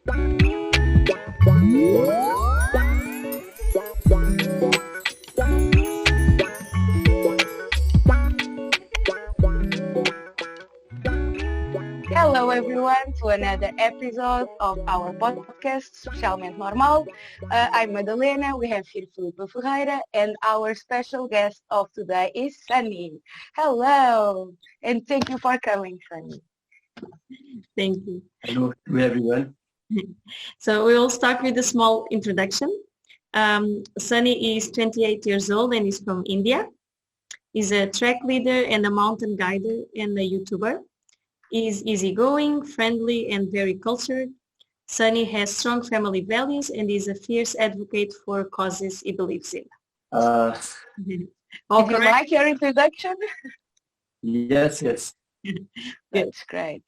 Hello everyone to another episode of our podcast, Especialmente Normal. I'm Madalena, we have here Filipe Ferreira, and our special guest of today is Sunny. Hello, and thank you for coming, Sunny. Thank you. Hello to everyone. So we will start with a small introduction. Sunny is 28 years old and is from India. He's a track leader and a mountain guider and a YouTuber. He's easygoing, friendly, and very cultured. Sunny has strong family values and is a fierce advocate for causes he believes in. Did you like your introduction? Yes. That's great.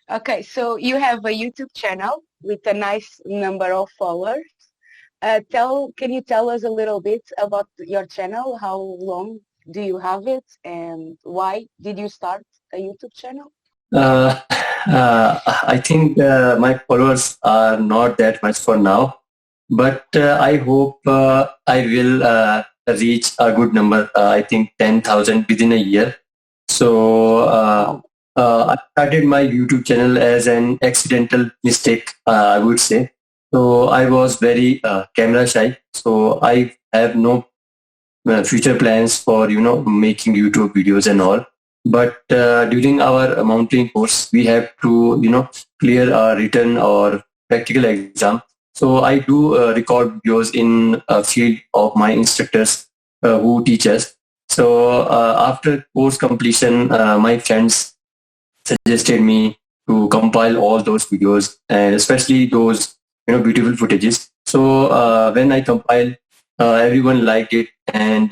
Okay, so you have a YouTube channel with a nice number of followers. Can you tell us a little bit about your channel? How long do you have it, and why did you start a YouTube channel? I think my followers are not that much for now, but I hope I will reach a good number. I think 10,000 within a year. So I started my YouTube channel as an accidental mistake, I would say. So I was very camera shy. So I have no future plans for making YouTube videos and all. But during our mountain course, we have to clear a written or practical exam. So I do record videos in a field of my instructors who teach us. So after course completion, my friends suggested me to compile all those videos, and especially those beautiful footages. So when I compiled, everyone liked it, and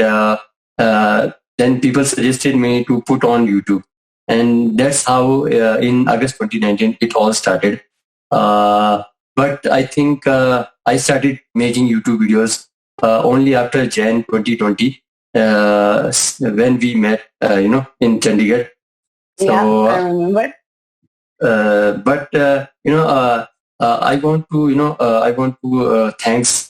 then people suggested me to put on YouTube, and that's how in August 2019 it all started. But I think I started making YouTube videos only after Jan 2020 when we met, in Chandigarh. So, yeah, I remember. But I want to thanks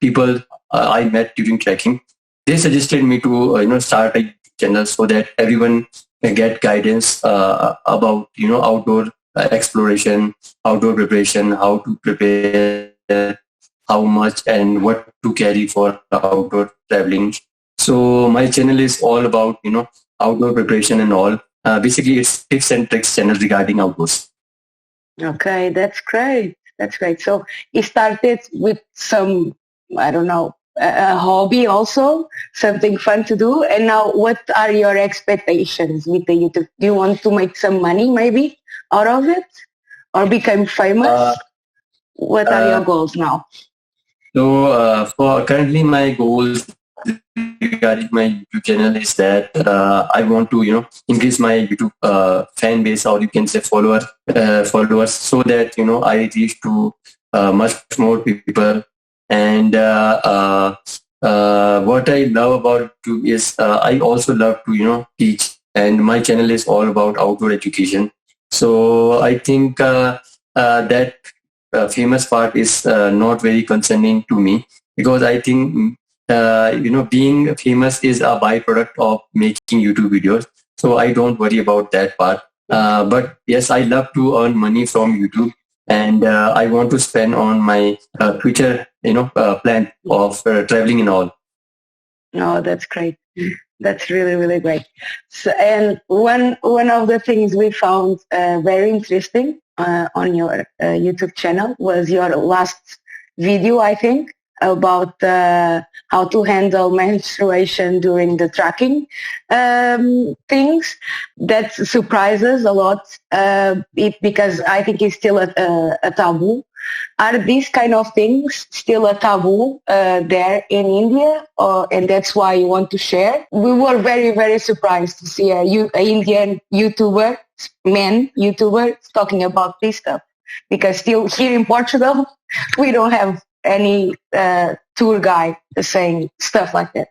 people I met during trekking. They suggested me to start a channel so that everyone can get guidance about outdoor exploration, outdoor preparation, how to prepare, how much and what to carry for outdoor traveling. So my channel is all about outdoor preparation and all. Basically, it's tips and tricks channel regarding outdoors. Okay, that's great. That's great. So it started with some, I don't know, a hobby also, something fun to do. And now what are your expectations with the YouTube? Do you want to make some money maybe out of it or become famous? What are your goals now? So for currently my goals regarding my YouTube channel is that I want to increase my YouTube fan base, or you can say followers, so that I reach to much more people. And what I love about YouTube is I also love to teach, and my channel is all about outdoor education. So I think that famous part is not very concerning to me, because I think being famous is a byproduct of making YouTube videos. So I don't worry about that part. But yes, I love to earn money from YouTube, and I want to spend on my future plan of traveling and all. Oh, that's great. That's really, really great. So, and one of the things we found very interesting on your YouTube channel was your last video, I think, about how to handle menstruation during the tracking things. That surprises a lot because I think it's still a taboo. Are these kind of things still a taboo there in India, and that's why you want to share? We were very, very surprised to see an Indian YouTuber, talking about this stuff, because still here in Portugal, we don't have any tour guide saying stuff like that.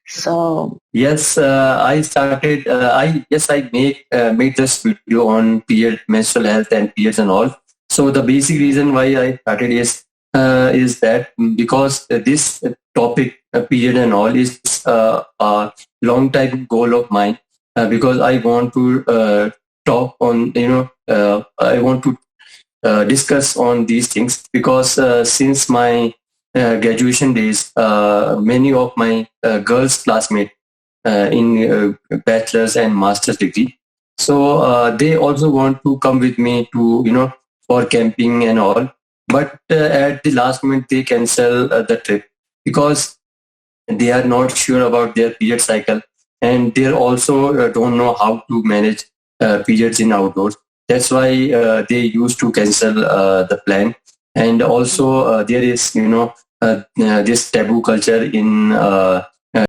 So yes, I started. I made this video on period, menstrual health and periods and all. So the basic reason why I started is that because this topic, period and all, is a long time goal of mine, because I want to talk on, I want to discuss on these things, because since my graduation days, many of my girls classmates in bachelor's and master's degree, so they also want to come with me to, for camping and all, but at the last moment they cancel the trip because they are not sure about their period cycle, and they also don't know how to manage periods in outdoors. That's why they used to cancel the plan. And also there is, this taboo culture in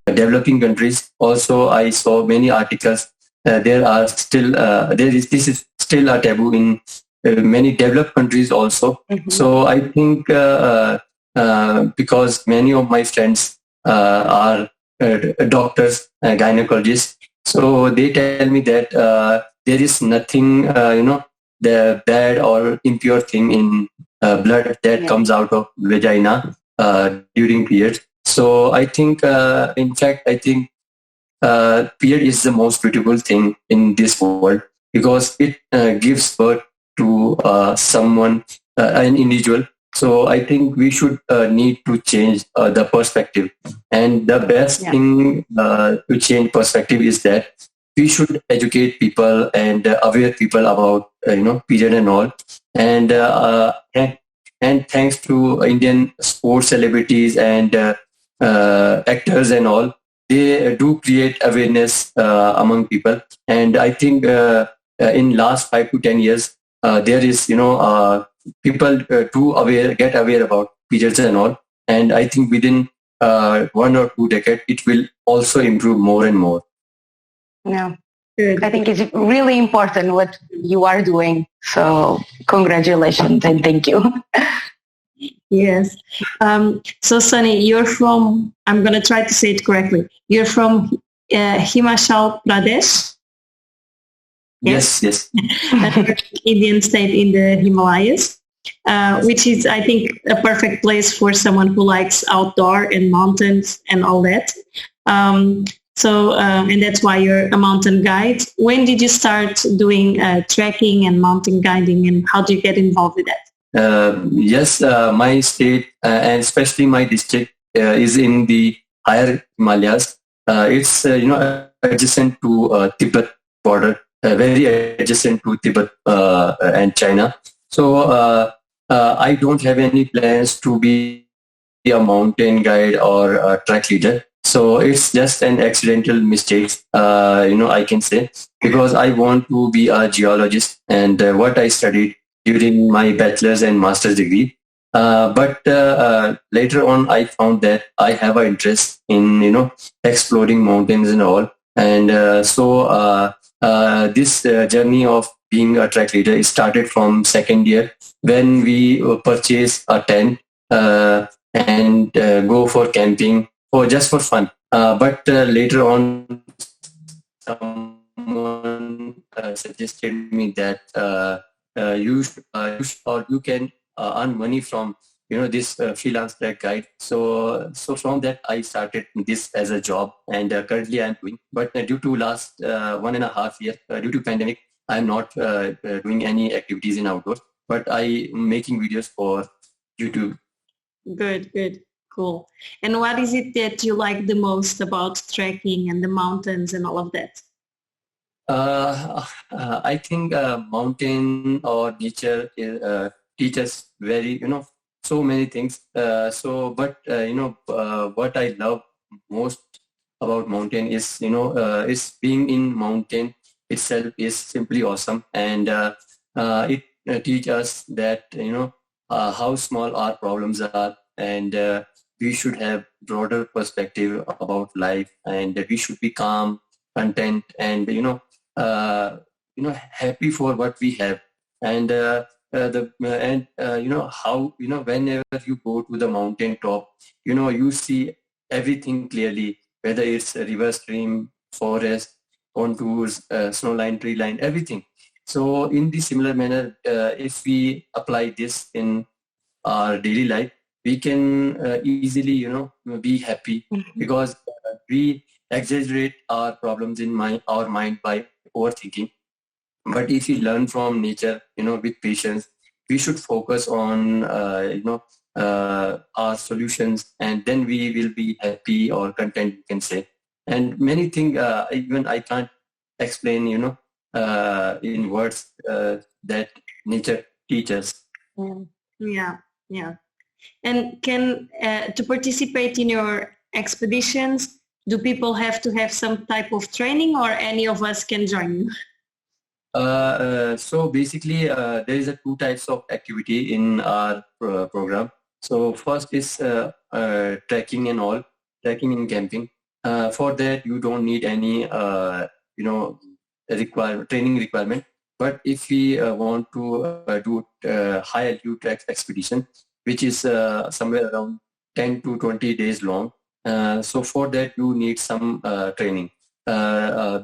developing countries. Also, I saw many articles. There are still this is still a taboo in many developed countries also. Mhm. So I think because many of my friends are doctors, gynecologists, so they tell me that there is nothing, the bad or impure thing in blood that Yeah. comes out of vagina during periods. So I think, in fact, I think period is the most beautiful thing in this world, because it gives birth to someone, an individual. So I think we should need to change the perspective. And the best Yeah. thing to change perspective is that we should educate people and aware people about, period and all. And and thanks to Indian sports celebrities and actors and all, they do create awareness among people. And I think in last 5 to 10 years, there is, people get aware about periods and all. And I think within 1 or 2 decades, it will also improve more and more. Yeah. Good. I think it's really important what you are doing. So congratulations and thank you. Yes. So Sunny, you're from, I'm going to try to say it correctly. You're from Himachal Pradesh, Yes, yes. Indian state in the Himalayas, which is, I think, a perfect place for someone who likes outdoor and mountains and all that. And that's why you're a mountain guide. When did you start doing trekking and mountain guiding, and how do you get involved with that? Yes, my state and especially my district is in the higher Himalayas. It's adjacent to Tibet border, very adjacent to Tibet and China. So I don't have any plans to be a mountain guide or a track leader. So it's just an accidental mistake, I can say, because I want to be a geologist, and what I studied during my bachelor's and master's degree. But later on, I found that I have an interest in, exploring mountains and all. And so this journey of being a track leader started from second year, when we purchased a tent and go for camping for just for fun. But later on, someone suggested me that you can earn money from this freelance track guide. So from that I started this as a job, and currently I'm doing. But due to last 1.5 years, due to pandemic, I'm not doing any activities in outdoors. But I making videos for YouTube. Good, good, cool. And what is it that you like the most about trekking and the mountains and all of that? I think mountain or nature teaches very, so many things. What I love most about mountain is, is being in mountain itself is simply awesome. And it teaches us that, how small our problems are, and we should have broader perspective about life, and we should be calm, content, and happy for what we have. And how, whenever you go to the mountain top, you see everything clearly, whether it's a river, stream, forest, contours, snow line, tree line, everything. So in the similar manner, if we apply this in our daily life, we can easily, be happy, because we exaggerate our problems in our mind by overthinking. But if we learn from nature, with patience, we should focus on, our solutions, and then we will be happy or content, you can say. And many things, even I can't explain, in words, that nature teaches. Yeah, yeah. And to participate in your expeditions, do people have to have some type of training, or any of us can join you? So basically, there is two types of activity in our program. So first is trekking and all, trekking and camping. For that, you don't need any, training requirement. But if we want to do high altitude expedition, which is somewhere around 10 to 20 days long, so for that you need some training.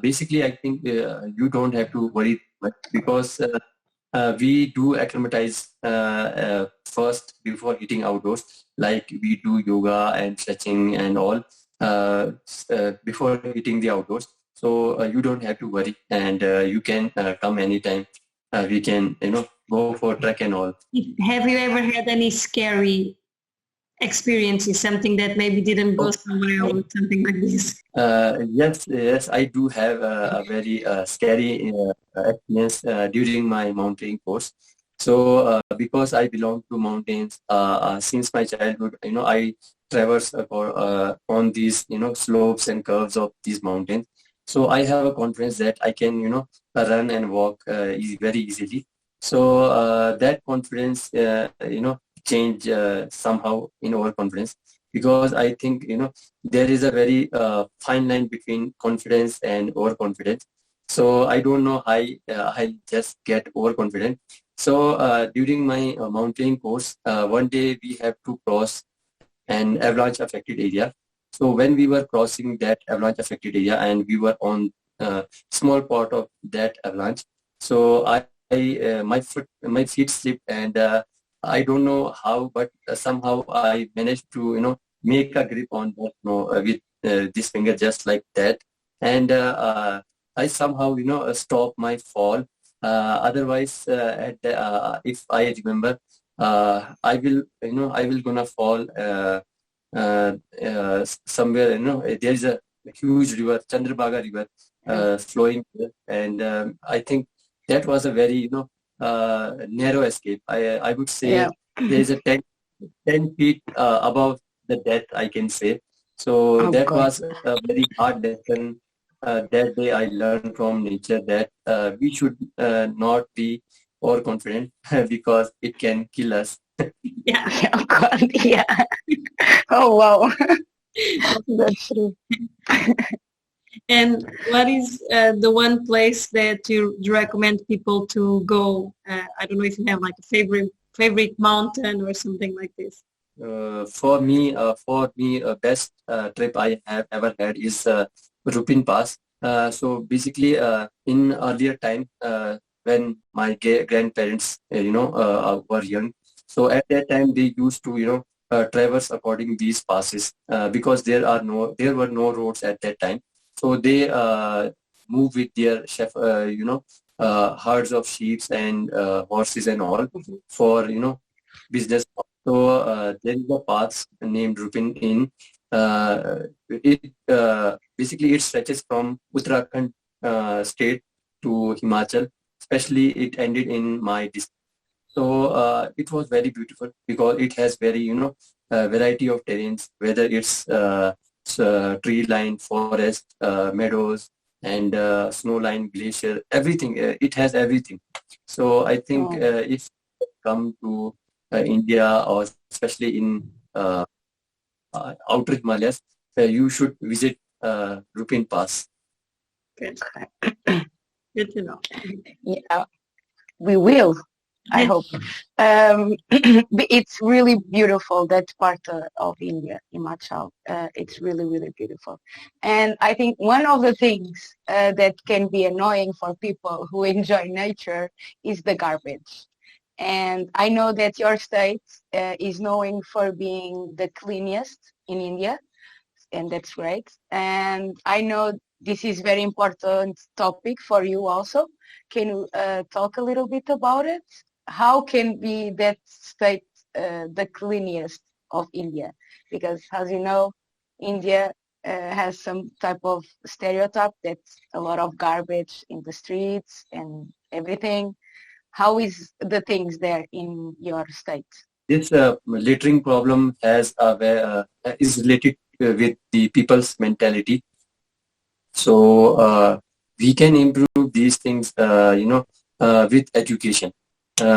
Basically, I think you don't have to worry much, because we do acclimatize first before hitting outdoors. Like we do yoga and stretching and all before hitting the outdoors. So you don't have to worry, and you can come anytime. We can, go for trek and all. Have you ever had any scary experiences, something that maybe didn't go somewhere or something like this? Yes, I do have a very scary experience during my mountaineering course. So because I belong to mountains since my childhood, I traverse on these, slopes and curves of these mountains. So I have a confidence that I can, run and walk very easily. So that confidence, change somehow in overconfidence, because I think, there is a very fine line between confidence and overconfidence. So I don't know how I just get overconfident. So during my mountaineering course, one day we have to cross an avalanche affected area. So when we were crossing that avalanche affected area, and we were on small part of that avalanche, so my feet slipped, and I don't know how, but somehow I managed to, make a grip on that, with this finger, just like that. And I somehow, stop my fall. Otherwise, if I remember, I will gonna fall somewhere. There is a huge river, Chandrabhaga river, flowing there, and I think that was a very, narrow escape. I would say there is a 10 feet above the death, I can say. So that was a very hard lesson. That day I learned from nature that we should not be overconfident because it can kill us. Yeah. Oh God, yeah. Oh wow. That's true. And what is the one place that you recommend people to go? I don't know if you have like a favorite mountain or something like this. For me, best trip I have ever had is Rupin Pass. So basically, in earlier time, when my grandparents, were young, so at that time they used to, traverse according these passes because there were no roads at that time. So they move with their herds of sheep and horses and all for, business. So there is a path named Rupin Inn. Basically it stretches from Uttarakhand state to Himachal. Especially it ended in my district. So it was very beautiful because it has very, variety of terrains, whether it's tree line, forest, meadows, and snow line, glacier, everything. It has everything. So I think if you come to India, or especially in outer Himalayas, you should visit Rupin Pass. Good. Good to know. Yeah, we will. I hope. It's really beautiful, that part of India, Himachal. It's really, really beautiful. And I think one of the things that can be annoying for people who enjoy nature is the garbage. And I know that your state is known for being the cleanest in India, and that's great. And I know this is very important topic for you also. Can you talk a little bit about it? How can be that state the cleanest of India? Because as you know, India has some type of stereotype that's a lot of garbage in the streets and everything. How is the things there in your state? This littering problem is related with the people's mentality. So we can improve these things, with education.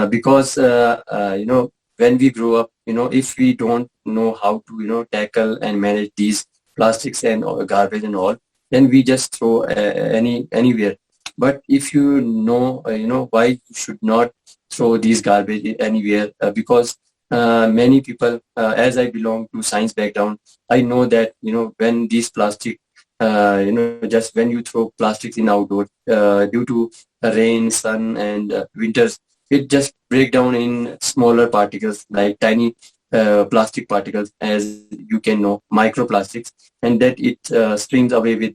Because when we grow up, if we don't know how to tackle and manage these plastics and garbage and all, then we just throw anywhere. But if you know why you should not throw these garbage anywhere, because many people, as I belong to science background, I know that when these plastic just when you throw plastics in outdoor, due to rain, sun, and winters, it just break down in smaller particles, like tiny plastic particles, as you can know, microplastics, and that it streams away with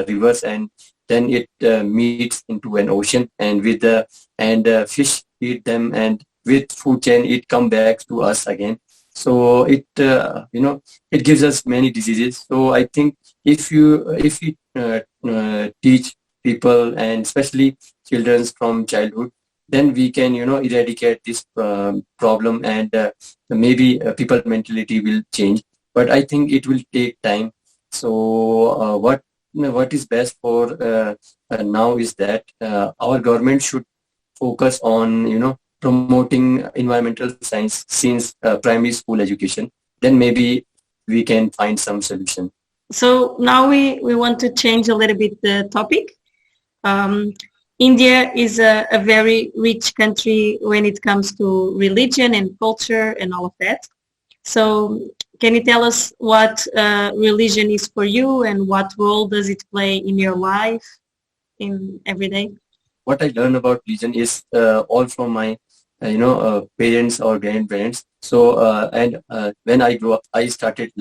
rivers, and then it meets into an ocean, and with the and fish eat them, and with food chain it come back to us again. So it gives us many diseases. So I think if you teach people, and especially children from childhood, then we can eradicate this problem, and maybe people mentality will change. But I think it will take time. So what is best for now is that our government should focus on promoting environmental science since primary school education. Then maybe we can find some solution. So now we want to change a little bit the topic. India is a very rich country when it comes to religion and culture and all of that. So can you tell us what religion is for you, and what role does it play in your life in every day? What I learned about religion is all from my parents or grandparents. So and when I grew up, I started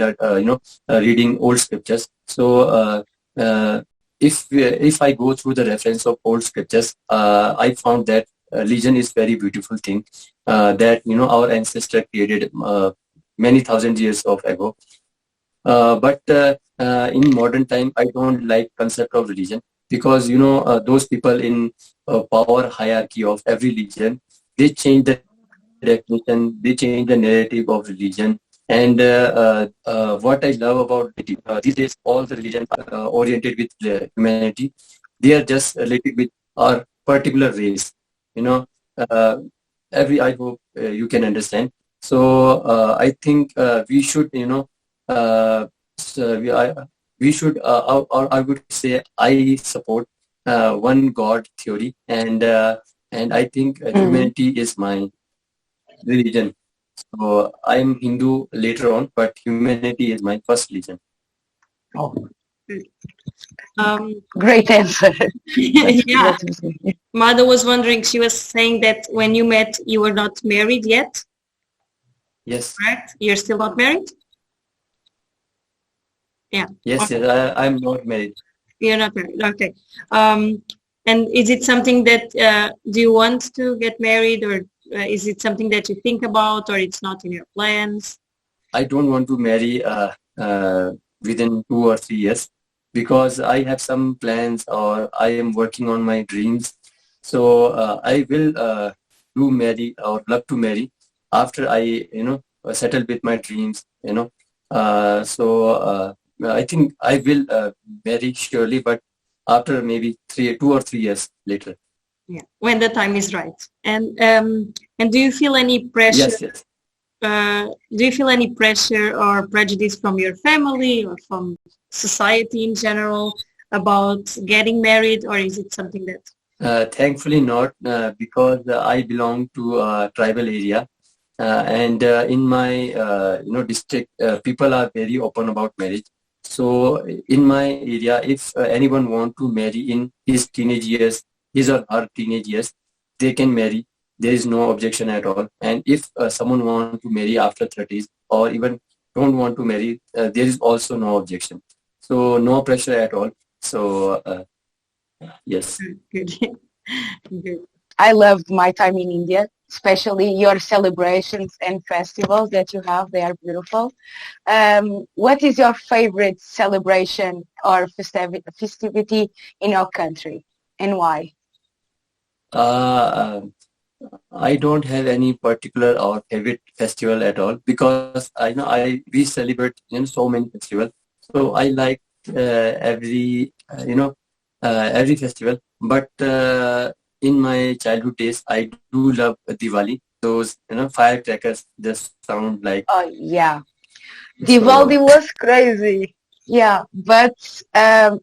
reading old scriptures. So if I go through the reference of old scriptures, I found that religion is very beautiful thing that our ancestor created many thousand years of ago. But in modern time, I don't like concept of religion, because those people in power hierarchy of every religion, they change the definition, they change the narrative of religion. And what I love about these days, all the religions are oriented with humanity. They are just related with our particular race. Uh, I hope you can understand. So I think we should, so we should, or I would say, I support one God theory, and I think humanity is my religion. So I'm Hindu later on, but humanity is my first religion. Oh, Um, great answer. yeah. Mother was wondering, she was saying that when you met, you were not married yet, Yes. correct? You're still not married? Yeah. Yes, Okay. yes, I'm not married. You're not married. Okay. And is it something that, do you want to get married, or is it something that you think about, or it's not in your plans? I don't want to marry within 2 or 3 years, because I have some plans, or I am working on my dreams. So I will do marry, or love to marry, after I settle with my dreams. So I think I will marry surely, but after maybe 2 or 3 years later. Yeah, when the time is right. And do you feel any pressure? Yes, yes. Do you feel any pressure or prejudice from your family or from society in general about getting married, or is it something that Thankfully not, because I belong to a tribal area, and in my district, people are very open about marriage. So in my area, if anyone want to marry in his teenage years, his or her teenage years, they can marry. There is no objection at all. And if someone want to marry after 30s or even don't want to marry, there is also no objection. So no pressure at all. So yes. Good. Good. I loved my time in India, especially your celebrations and festivals that you have. They are beautiful. What is your favorite celebration or festivity in your country, and why? Uh, I don't have any particular or favorite festival at all, because I know I we celebrate so many festivals. So I like every every festival. But in my childhood days, I do love Diwali. Those firecrackers just sound like Oh yeah, so. Diwali was crazy. Yeah, but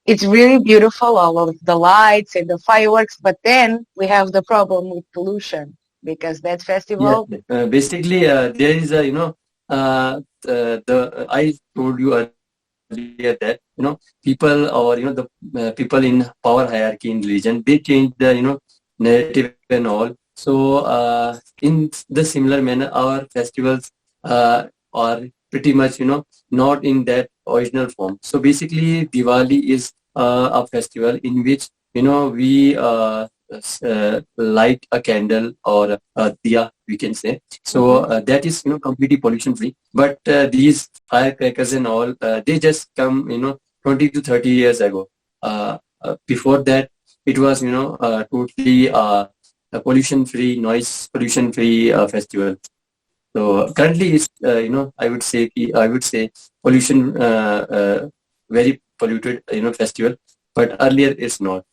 it's really beautiful, all of the lights and the fireworks. But then we have the problem with pollution because that Yes, festival. yes. Basically, there is a I told you earlier that people, or the people in power hierarchy in religion, they change the narrative and all. So in the similar manner, our festivals are pretty much not in that original form. So basically, Diwali is a festival in which we light a candle or a diya, we can say. So Mhm. that is completely pollution free. But these firecrackers and all, they just come 20 to 30 years ago. Before that, it was totally a pollution free, noise pollution free festival. So currently, it's I would say pollution, very polluted festival. But earlier, it's not.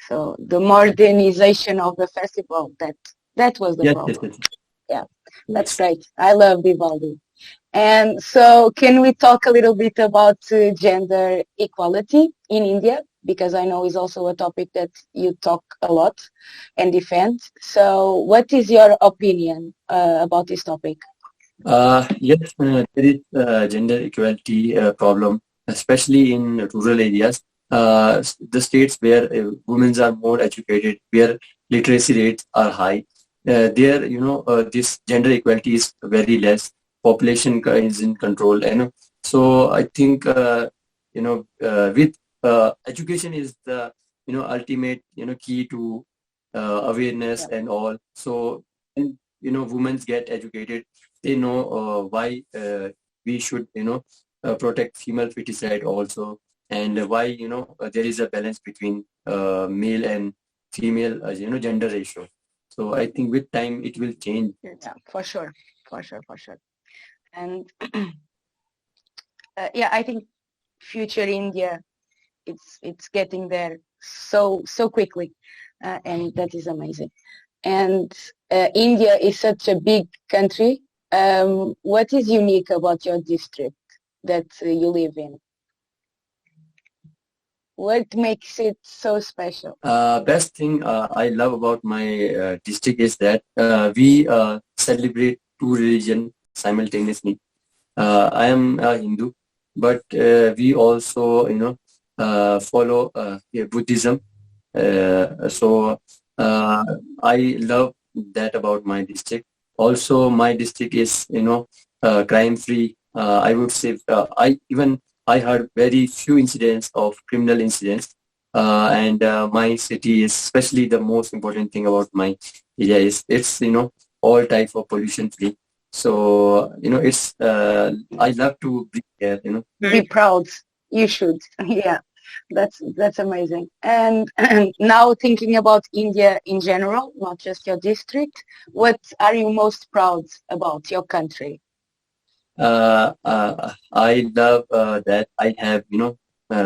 So the modernization of the festival, that was the Yes, yes, problem. yes. Yeah, that's Yes. great. I love Diwali. And so can we talk a little bit about gender equality in India? Because I know it's also a topic that you talk a lot and defend. So what is your opinion about this topic? Yes, there is gender equality problem, especially in rural areas. The states where women are more educated, where literacy rates are high, there this gender equality is very less. Population is in control, so I think with education is the ultimate key to awareness Yeah, and all. So when women get educated, they know why we should protect female feticide also, and why there is a balance between male and female gender ratio. So I think with time it will change. yeah, for sure, for sure, for sure. And yeah, I think future India, it's getting there so quickly, and that is amazing. And India is such a big country. What is unique about your district that you live in? What makes it so special? Best thing I love about my district is that we celebrate two religions simultaneously. I am a Hindu, but we also follow Buddhism. So I love that about my district. Also, my district is crime free. I would say I heard very few incidents of criminal incidents, and my city is, especially the most important thing about my area is it's all type of pollution free. So it's I love to be here. Be Very proud. You should. Yeah, that's amazing. And now thinking about India in general, not just your district, what are you most proud about your country? I love that I have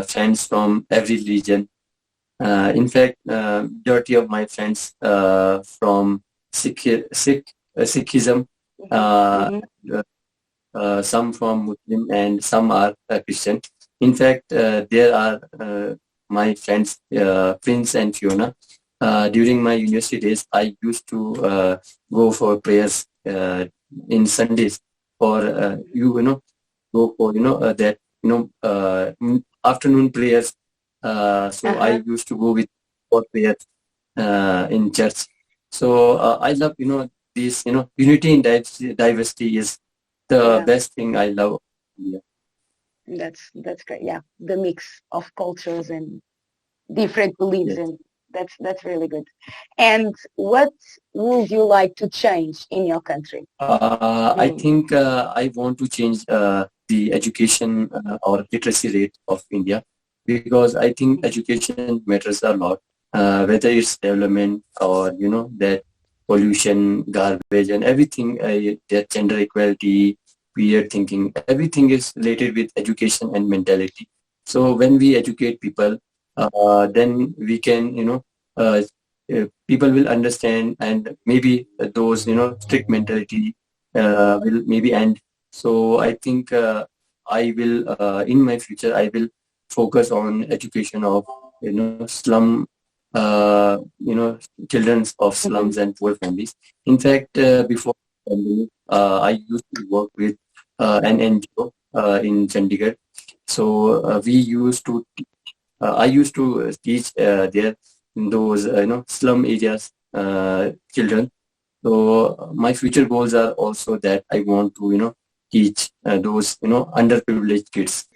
friends from every region. In fact, majority of my friends from Sikhism, uh, Hmm. some from Muslim, and some are Christian. In fact, there are my friends Prince and Fiona. during my university days, I used to go for prayers in Sundays for go for that afternoon prayers. So I used to go with for prayers in church. So I love this unity in diversity is the best thing I love. Yeah. That's great. Yeah, the mix of cultures and different beliefs, Yes. and that's really good. And what would you like to change in your country? I think I want to change the education or literacy rate of India, because I think education matters a lot, whether it's development or that pollution, garbage, and everything. That gender equality, period thinking, everything is related with education and mentality. So when we educate people, then we can people will understand, and maybe those strict mentality will maybe end. So I think I will in my future I will focus on education of slum children of slums and poor families. In fact, before pandemic, I used to work with an NGO in Chandigarh. So we used to I used to teach there in those slum areas children. So my future goals are also that I want to teach those underprivileged kids.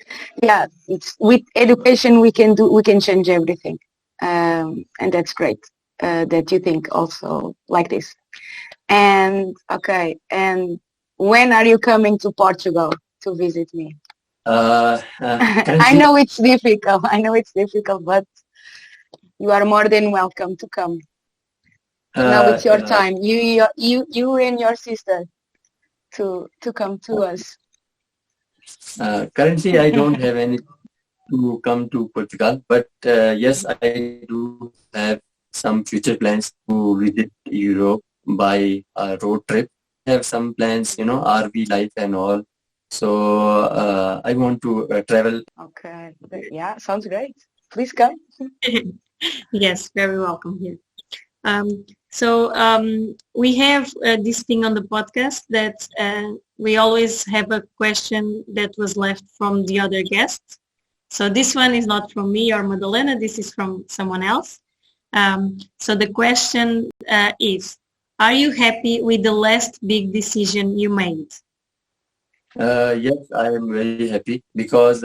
Yeah, it's with education we can change everything, and that's great that you think also like this. And okay, and when are you coming to Portugal to visit me? I Currently, know it's difficult. I know it's difficult, but you are more than welcome to come. Now uh, it's your uh, time. You and your sister to come to us. currently I don't have any to come to Portugal, but yes, I do have some future plans to visit Europe by a road trip. I have some plans, RV life and all. So I want to travel. Okay. Yeah, sounds great. Please come. Yes, very welcome here. We have this thing on the podcast that we always have a question that was left from the other guests. So this one is not from me or Madalena, this is from someone else. So the question is, are you happy with the last big decision you made? Yes, I am very happy because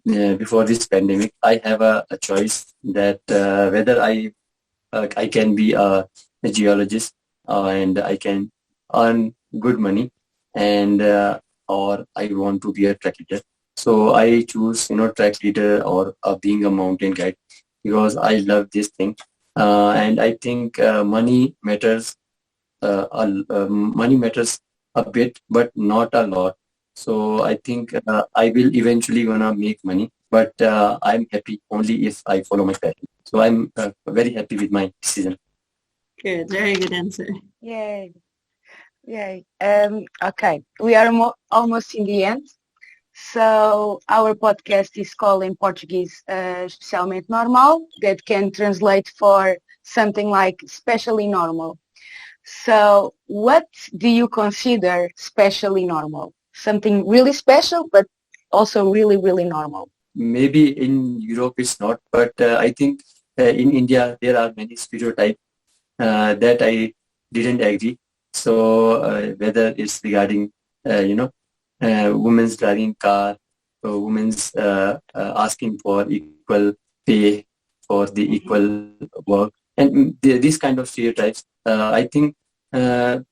before this pandemic, I have a choice that whether I can be a geologist and I can earn good money, and or I want to be a track leader. So I choose track leader or being a mountain guide because I love this thing, and I think money matters a bit, but not a lot. So I think I will eventually gonna make money, but I'm happy only if I follow my passion. So I'm very happy with my decision. Good, very good answer. Yay. Yay. Okay. We are almost in the end. So our podcast is called in Portuguese Especialmente Normal, that can translate for something like especially normal. So what do you consider specially normal? Something really special, but also really, really normal. Maybe in Europe it's not, but I think in India there are many stereotypes that I didn't agree. So whether it's regarding women's driving car, or women's asking for equal pay for the equal work, and these kind of stereotypes. I think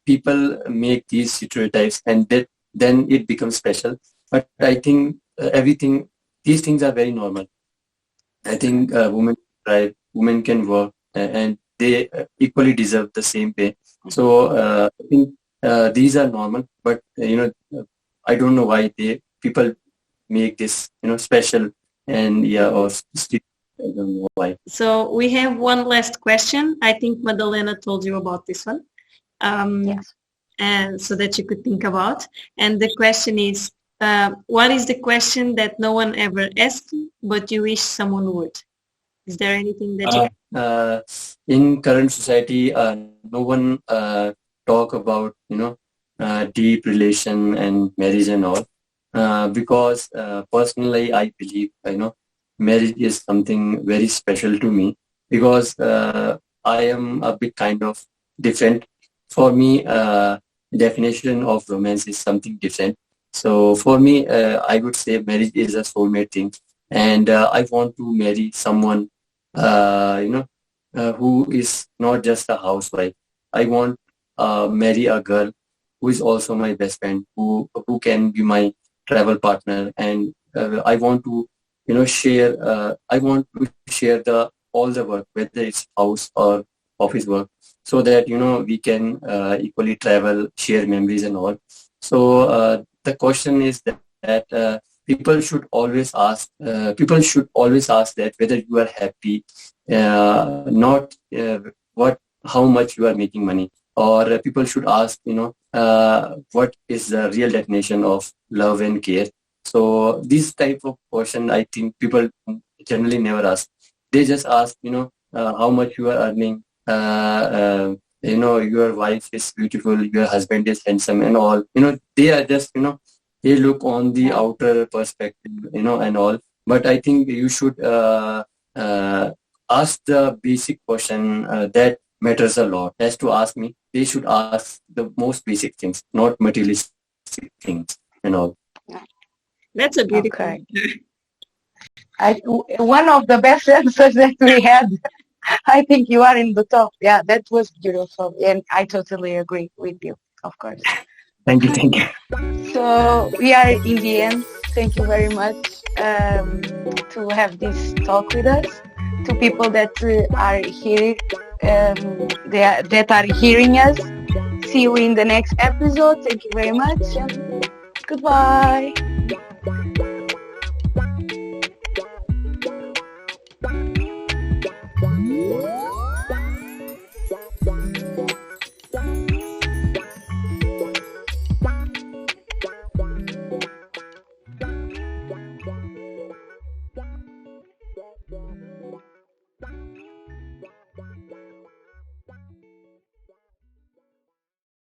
people make these stereotypes, and then it becomes special. But I think these things are very normal. I think women drive, women can work, and they equally deserve the same pay. So I think these are normal, but I don't know why people make this special, and I don't know why. So we have one last question. I think Madalena told you about this one. Yes. And so that you could think about. And the question is, what is the question that no one ever asked, but you wish someone would? Is there anything that you... In current society, no one talk about, deep relation and marriage and all. Because personally, I believe, marriage is something very special to me, because I am a bit kind of different. For me, definition of romance is something different. So for me, I would say marriage is a soulmate thing, and I want to marry someone, who is not just a housewife. I want marry a girl who is also my best friend, who can be my travel partner, and I want to, share. I want to share the all the work, whether it's house or office work, so that we can equally travel, share memories and all. So the question is that people should always ask. People should always ask that whether you are happy, not how much you are making money, or people should ask, what is the real definition of love and care. So this type of question, I think people generally never ask. They just ask, how much you are earning, your wife is beautiful, your husband is handsome and all. They are just, they look on the outer perspective, and all. But I think you should ask the basic question that matters a lot. As to ask me, they should ask the most basic things, not materialistic things and all. That's a beautiful Okay. One of the best answers that we had. I think you are in the top. Yeah, that was beautiful, and I totally agree with you, of course. Thank you. So we are in the end. Thank you very much to have this talk with us. To people that are here, that are hearing us. See you in the next episode. Thank you very much. Goodbye.